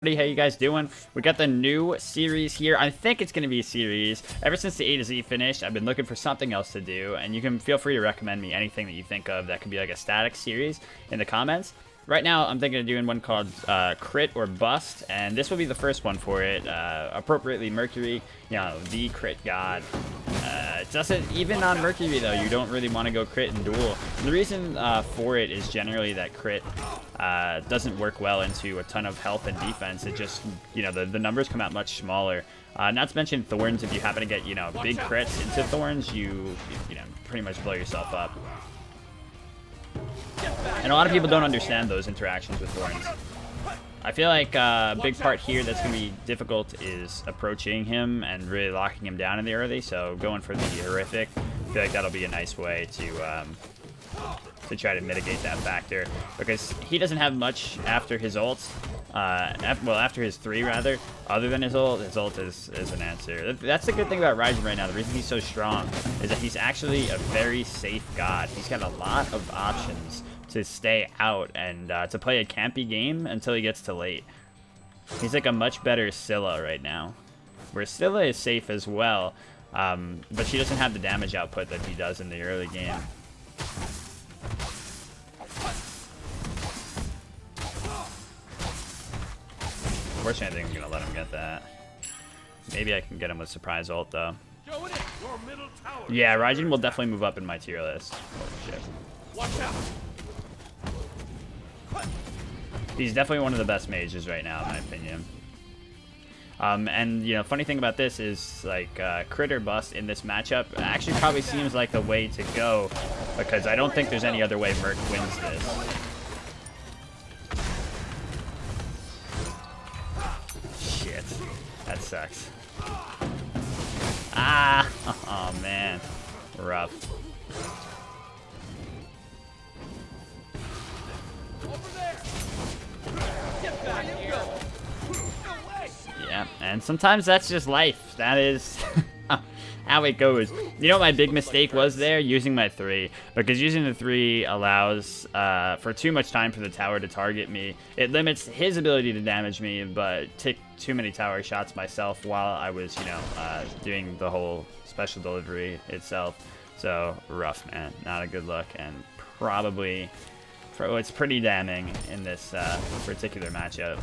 How you guys doing? We got the new series here. I think it's going to be a series. Ever since the A to Z finished, I've been looking for something else to do, and you can feel free to recommend me anything that you think of that could be like a static series in the comments. Right now, I'm thinking of doing one called Crit or Bust, and this will be the first one for it. Appropriately, Mercury, you know, the crit god. It doesn't, even on Mercury though, you don't really want to go crit and duel. The reason for it is generally that crit doesn't work well into a ton of health and defense. It just, you know, the numbers come out much smaller. Not to mention Thorns, if you happen to get, you know, big crits into Thorns, you know, pretty much blow yourself up. And a lot of people don't understand those interactions with Thorns. I feel like a big part here that's going to be difficult is approaching him and really locking him down in the early, so going for the horrific, I feel like that'll be a nice way to try to mitigate that factor, because he doesn't have much after his ult, well, after his 3 rather, other than his ult is an answer. That's the good thing about Ryzen right now. The reason he's so strong is that he's actually a very safe god. He's got a lot of options to stay out and to play a campy game until he gets to late. He's like a much better Scylla right now, where Scylla is safe as well, but she doesn't have the damage output that he does in the early game. Unfortunately, I think I'm gonna let him get that. Maybe I can get him with surprise ult though. Yeah, Raijin will definitely move up in my tier list. Holy shit. Watch out. He's definitely one of the best mages right now, in my opinion. And, you know, funny thing about this is, like, crit or bust in this matchup actually probably seems like the way to go, because I don't think there's any other way Merc wins this. Shit. That sucks. Ah! Oh, man. Rough. Yeah, and sometimes that's just life. That is how it goes. You know what my big mistake was there? Using my 3. Because using the 3 allows for too much time for the tower to target me. It limits his ability to damage me, but take too many tower shots myself while I was, you know, doing the whole special delivery itself. So, rough, man. Not a good look, and probably... it's pretty damning in this particular matchup.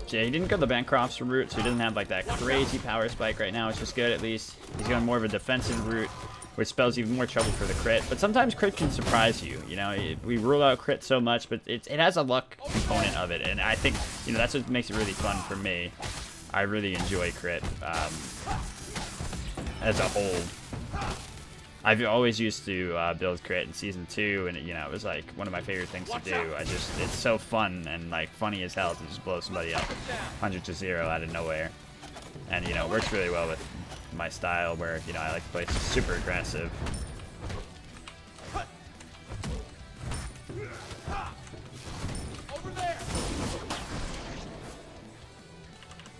Yeah, he didn't go the Bancroft's route, so he doesn't have like that crazy power spike right now, which is good at least. He's going more of a defensive route, which spells even more trouble for the crit. But sometimes crit can surprise you. You know, we rule out crit so much, but it has a luck component of it, and I think, you know, that's what makes it really fun for me. I really enjoy crit as a whole. I've always used to build crit in Season 2, and you know, it was like one of my favorite things to do. It's so fun and like funny as hell to just blow somebody up 100 to 0 out of nowhere. And you know, it works really well with my style where, you know, I like to play super aggressive.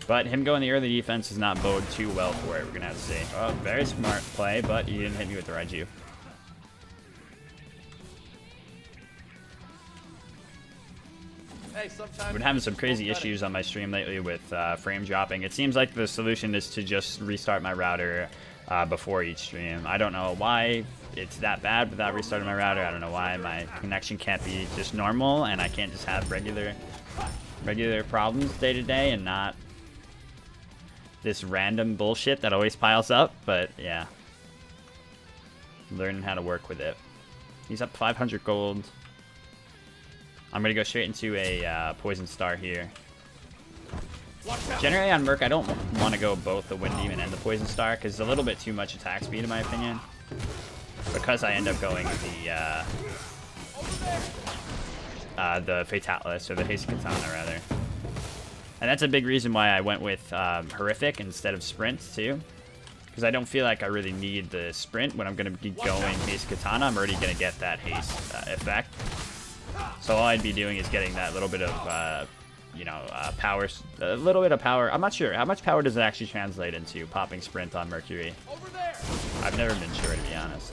But him going the early defense does not bode too well for it. We're going to have to see. Oh, very smart play, but he didn't hit me with the Raiju. I've been having some crazy issues on my stream lately with frame dropping. It seems like the solution is to just restart my router before each stream. I don't know why it's that bad without restarting my router. I don't know why my connection can't be just normal and I can't just have regular problems day to day and not this random bullshit that always piles up. But yeah, learning how to work with it. He's up 500 gold. I'm gonna go straight into a poison star here. Generally on Merc, I don't want to go both the Wind Demon and the Poison Star because it's a little bit too much attack speed in my opinion. Because I end up going the Fatalis, or the Haste Katana rather. And that's a big reason why I went with Horrific instead of Sprint, too. Because I don't feel like I really need the Sprint when I'm going to be going Haste Katana. I'm already going to get that Haste effect. So all I'd be doing is getting that little bit of, you know, power. A little bit of power. I'm not sure. How much power does it actually translate into popping Sprint on Mercury? I've never been sure, to be honest.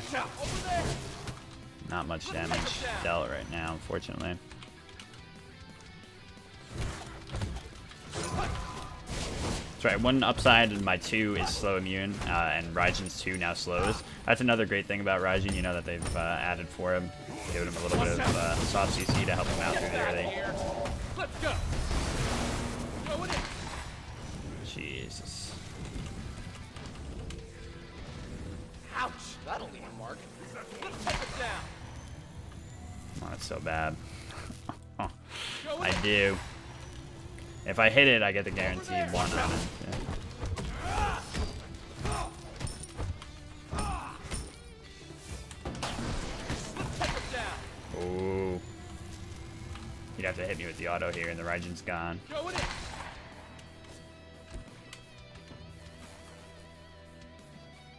Watch out. Over there. Not much damage dealt right now, unfortunately. That's right, one upside in my 2 is slow immune, and Raijin's 2 now slows. That's another great thing about Raijin, you know, that they've added for him. Giving him a little bit of soft CC to help him out through the early. Let's go. Go with it. Jesus. Ouch. That'll leave a mark. Let's take it down. Oh, that's so bad. I do. If I hit it, I get the guaranteed 1 on it. Yeah. Ooh. You'd have to hit me with the auto here, and the Raijin's gone.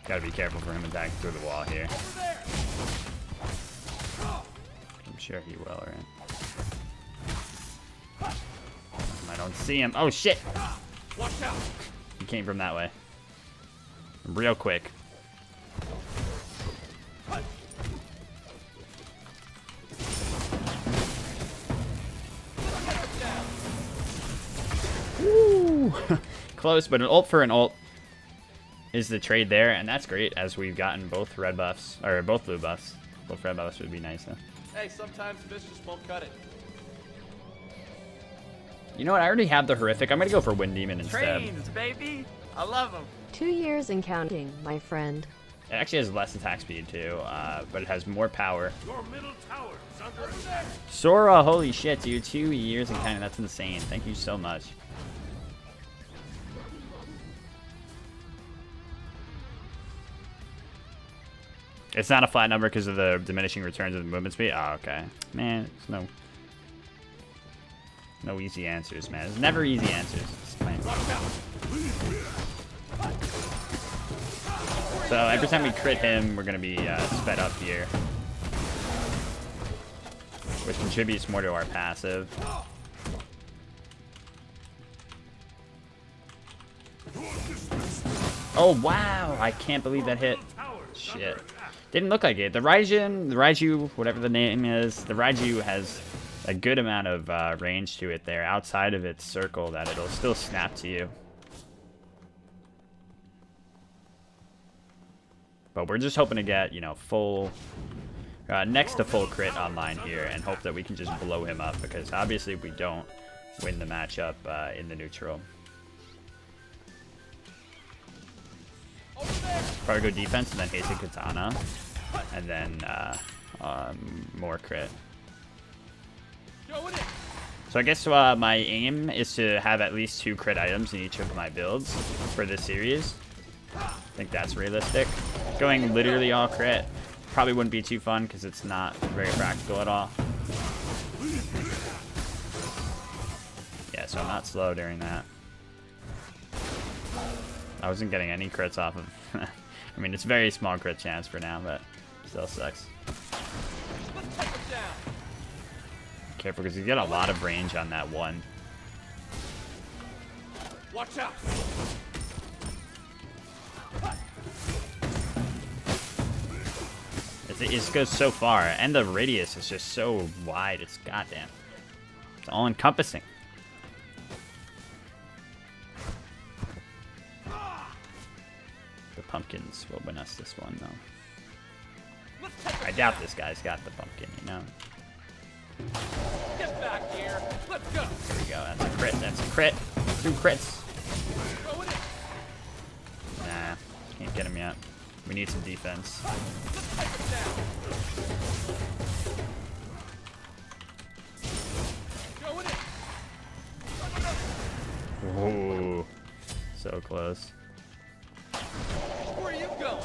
Gotta be careful for him attacking through the wall here. I'm sure he will, right? I don't see him. Oh, shit! Watch out. He came from that way. Real quick. Woo! Close, but an ult for an ult is the trade there, and that's great as we've gotten both red buffs, or both blue buffs. Both red buffs would be nice, huh? Hey, sometimes fish just won't cut it. You know what? I already have the horrific. I'm gonna go for Wind Demon instead. Trains, baby. I love them. 2 years and counting, my friend. It actually has less attack speed too, but it has more power. Your middle tower is under attack. Sora, holy shit, dude. 2 years and counting. That's insane. Thank you so much. It's not a flat number because of the diminishing returns of the movement speed? Oh, okay. Man, there's no easy answers, man. There's never easy answers. So every time we crit him, we're going to be sped up here. Which contributes more to our passive. Oh, wow. I can't believe that hit. Shit. Didn't look like it. The Raiju, whatever the name is, the Raiju has a good amount of range to it there outside of its circle that it'll still snap to you. But we're just hoping to get, you know, full, next to full crit online here and hope that we can just blow him up because obviously we don't win the matchup in the neutral. Probably go defense and then Hasted Katana and then more crit. So I guess my aim is to have at least 2 crit items in each of my builds for this series. I think that's realistic. Going literally all crit probably wouldn't be too fun because it's not very practical at all. Yeah, so I'm not slow during that. I wasn't getting any crits off of... I mean, it's a very small crit chance for now, but still sucks. Careful, because you get a lot of range on that one. Watch out! It goes so far, and the radius is just so wide. It's goddamn. It's all encompassing. The pumpkins will win us this one, though. I doubt this guy's got the pumpkin, you know. Get back here. Let's go. There we go. That's a crit. That's a crit. 2 crits. Nah, can't get him yet. We need some defense. Ooh, so close. Where are you going?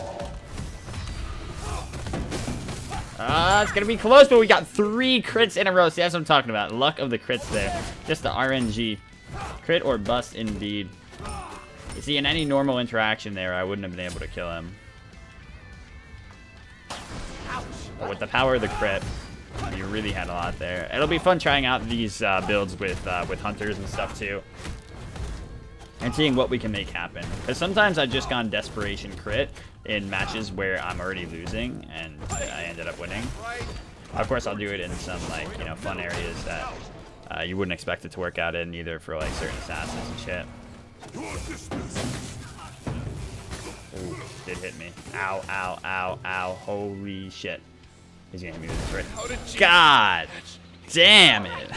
It's gonna be close, but we got 3 crits in a row. See, that's what I'm talking about. Luck of the crits there. Just the RNG. Crit or bust indeed. You see, in any normal interaction there, I wouldn't have been able to kill him. But with the power of the crit, you really had a lot there. It'll be fun trying out these builds with hunters and stuff too. and seeing what we can make happen. Because sometimes I've just gone desperation crit in matches where I'm already losing, and I ended up winning. Of course, I'll do it in some, like, you know, fun areas that you wouldn't expect it to work out in, either for, like, certain assassins and shit. Ooh, did hit me. Ow, ow, ow, ow. Holy shit. He's gonna hit me with this right. God damn it.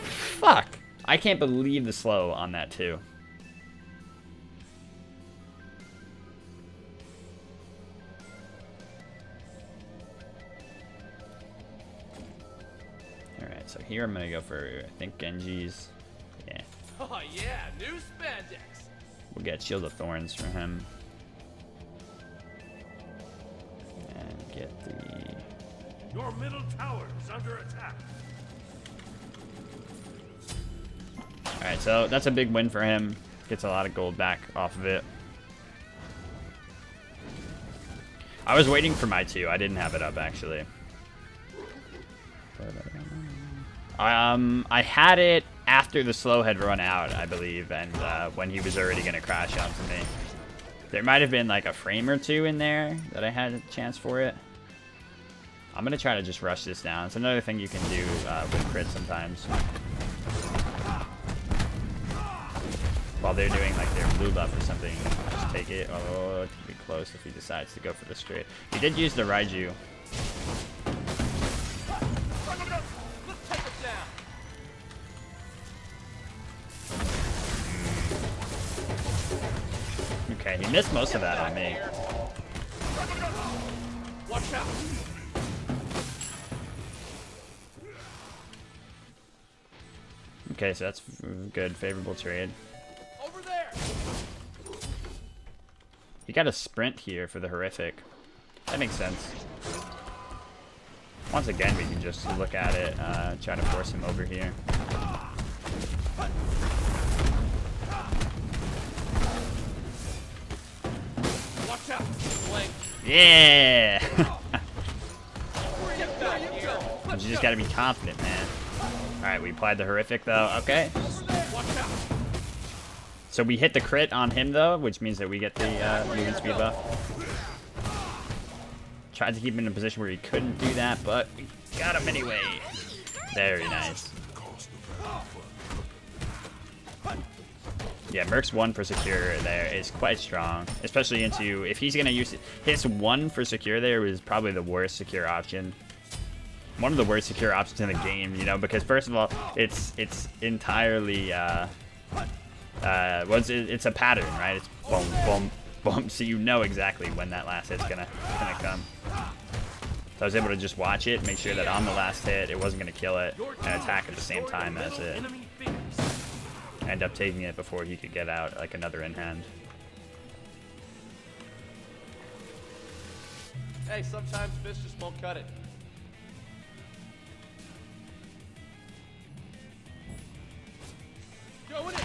Fuck. I can't believe the slow on that, too. Alright, so here I'm gonna go for, I think, Genji's. Yeah. Oh yeah, new spandex. We'll get Shield of Thorns for him. And get the... Your middle tower is under attack. Alright, so that's a big win for him. Gets a lot of gold back off of it. I was waiting for my 2. I didn't have it up, actually. I had it after the slow had run out, I believe, and when he was already going to crash onto me. There might have been like a frame or 2 in there that I had a chance for it. I'm going to try to just rush this down. It's another thing you can do with crit sometimes. While they're doing like their blue buff or something, just take it. Oh, it could be close if he decides to go for the straight. He did use the Raiju. Okay, he missed most of that on me. Watch out. Okay, so that's good, favorable trade. Over there. He got a sprint here for the horrific. That makes sense. Once again, we can just look at it, try to force him over here. Watch out. Blink. Yeah! Get back here. You just gotta be confident, man. Alright, we applied the horrific, though. Okay. Watch out. So we hit the crit on him, though, which means that we get the movement speed buff. Tried to keep him in a position where he couldn't do that, but we got him anyway. Very nice. Yeah, Merc's 1 for secure there is quite strong, especially into, if he's gonna use it. His 1 for secure there was probably the worst secure option. One of the worst secure options in the game, you know, because first of all, it's entirely, it's a pattern, right? It's boom, boom, boom, so you know exactly when that last hit's gonna come. So I was able to just watch it, make sure that on the last hit, it wasn't gonna kill it, and attack at the same time as it. End up taking it before he could get out, like another in hand. Hey, sometimes fish just won't cut it. Going in.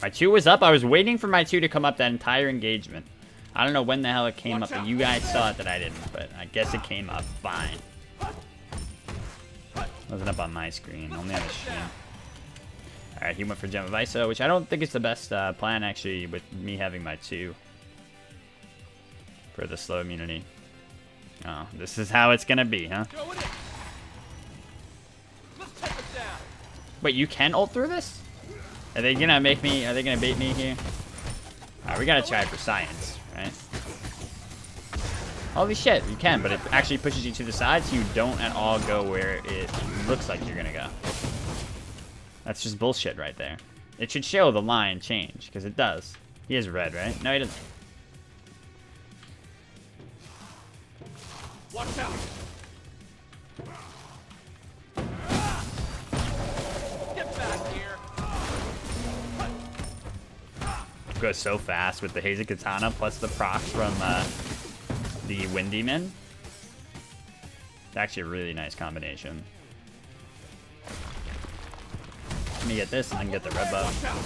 My 2 was up. I was waiting for my 2 to come up that entire engagement. I don't know when the hell it came up, but you guys saw it that I didn't, but I guess it came up fine. Wasn't up on my screen, only on the stream. Alright, he went for Gem of ISO, which I don't think is the best plan, actually, with me having my 2 for the slow immunity. Oh, this is how it's gonna be, huh? Going in. Let's take him down. Wait, you can ult through this? Are they gonna make me, are they gonna bait me here? Alright, we gotta try for science, right? Holy shit, you can, but it actually pushes you to the side, so you don't at all go where it looks like you're gonna go. That's just bullshit right there. It should show the line change, because it does. He is red, right? No, he doesn't. Watch out. Get back here. Goes so fast with the Hazy Katana plus the proc from the Wind Demon. It's actually a really nice combination. Let me get this and then get the red buff.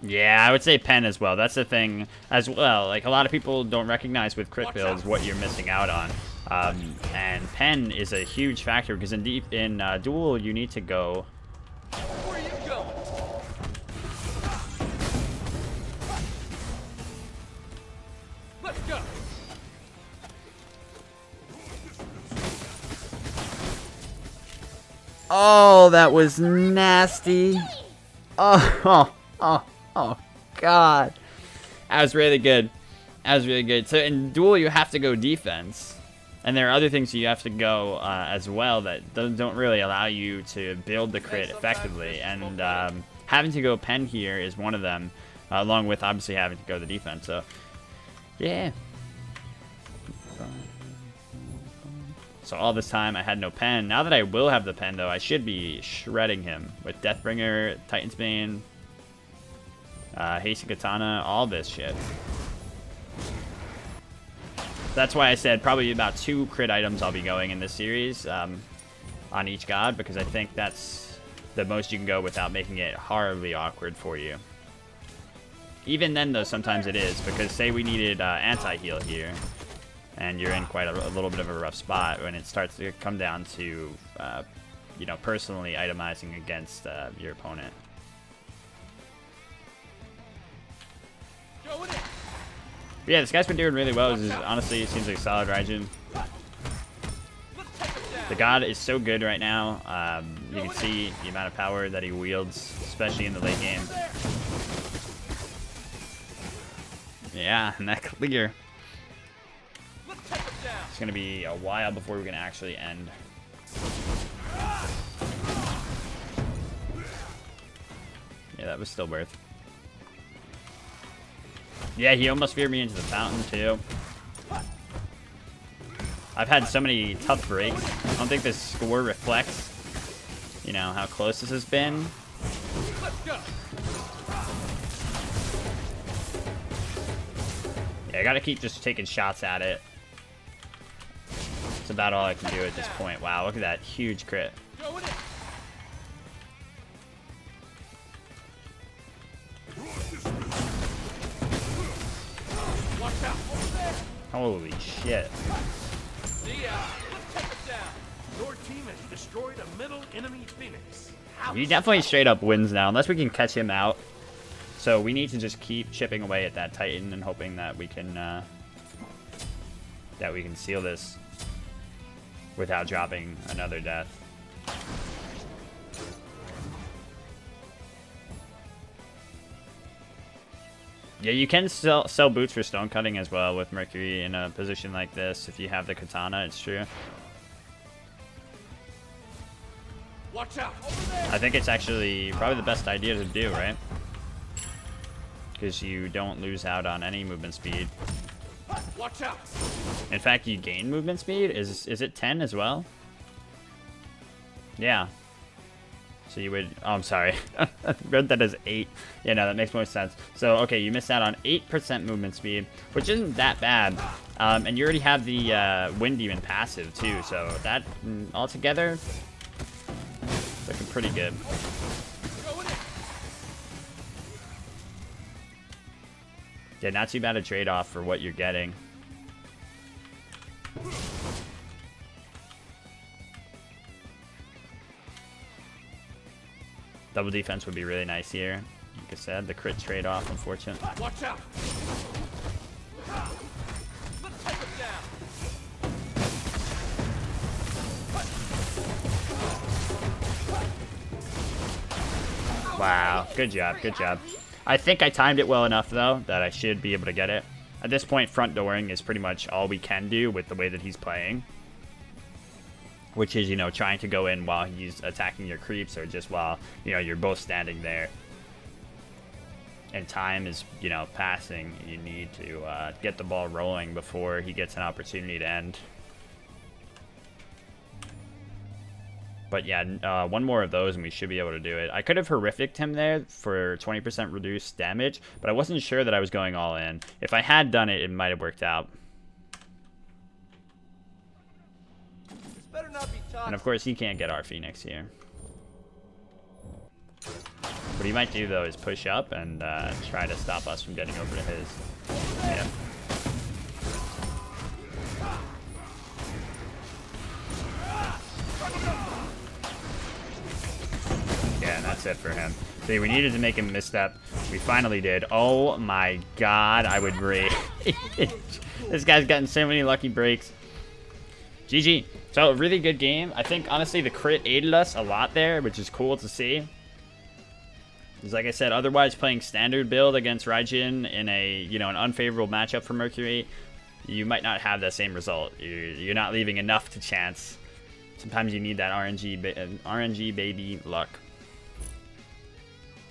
Yeah, I would say pen as well. That's the thing as well. Like, a lot of people don't recognize with crit builds what you're missing out on. And pen is a huge factor because in Duel, you need to go... Where are you going? Let's go. Oh, that was nasty. Oh, God. That was really good. That was really good. So in Duel, you have to go defense. And there are other things you have to go as well that don't really allow you to build the crit effectively. And having to go pen here is one of them, along with obviously having to go the defense. So, yeah. So all this time I had no pen. Now that I will have the pen, though, I should be shredding him with Deathbringer, Titan's Bane, Hasty Katana, all this shit. That's why I said probably about 2 crit items I'll be going in this series on each god, because I think that's the most you can go without making it horribly awkward for you. Even then, though, sometimes it is, because say we needed anti-heal here, and you're in quite a little bit of a rough spot when it starts to come down to, you know, personally itemizing against your opponent. Going in. But yeah, this guy's been doing really well. Honestly, it seems like a solid Raijin. The god is so good right now. You can see the amount of power that he wields, especially in the late game. Yeah, and that clear. It's going to be a while before we can actually end. Yeah, that was still worth. Yeah, he almost veered me into the fountain, too. I've had so many tough breaks. I don't think this score reflects, you know, how close this has been. Let's go. Yeah, I gotta keep just taking shots at it. That's about all I can do at this point. Wow, look at that huge crit. Going in. Watch out. Over there. Holy shit. See ya. Let's take it down. Your team has destroyed a middle enemy Phoenix. He definitely straight up wins now, unless we can catch him out. So we need to just keep chipping away at that Titan and hoping that we can seal this without dropping another death. Yeah, you can sell boots for stone cutting as well with Mercury in a position like this. If you have the katana, it's true. Watch out. Over there. I think it's actually probably the best idea to do, right? Because you don't lose out on any movement speed. Watch out. In fact, you gain movement speed. Is it 10 as well? Yeah. So you would... Oh, I'm sorry. I read that as 8. Yeah, no, that makes more sense. So, okay, you missed out on 8% movement speed, which isn't that bad. And you already have the Wind Demon passive, too. So that, altogether, it's looking pretty good. Going in. Yeah, not too bad a trade-off for what you're getting. Double defense would be really nice here. Like I said, the crit trade-off, unfortunate. Watch out. Let's take it down. Wow, good job, good job. I think I timed it well enough, though, that I should be able to get it. At this point, front dooring is pretty much all we can do with the way that he's playing. Which is, you know, trying to go in while he's attacking your creeps or just while, you know, you're both standing there. And time is, you know, passing. You need to get the ball rolling before he gets an opportunity to end. But yeah, one more of those and we should be able to do it. I could have horrificed him there for 20% reduced damage, but I wasn't sure that I was going all in. If I had done it, it might have worked out. Better not be toxic. And of course, he can't get our Phoenix here. What he might do, though, is push up and try to stop us from getting over to his. Yep. Yeah, and that's it for him. See, we needed to make him misstep. We finally did. Oh my god, I would rage. This guy's gotten so many lucky breaks. GG. So, a really good game. I think, honestly, the crit aided us a lot there, which is cool to see. Because, like I said, otherwise playing standard build against Raijin in a, you know, an unfavorable matchup for Mercury, you might not have that same result. You're not leaving enough to chance. Sometimes you need that RNG baby luck.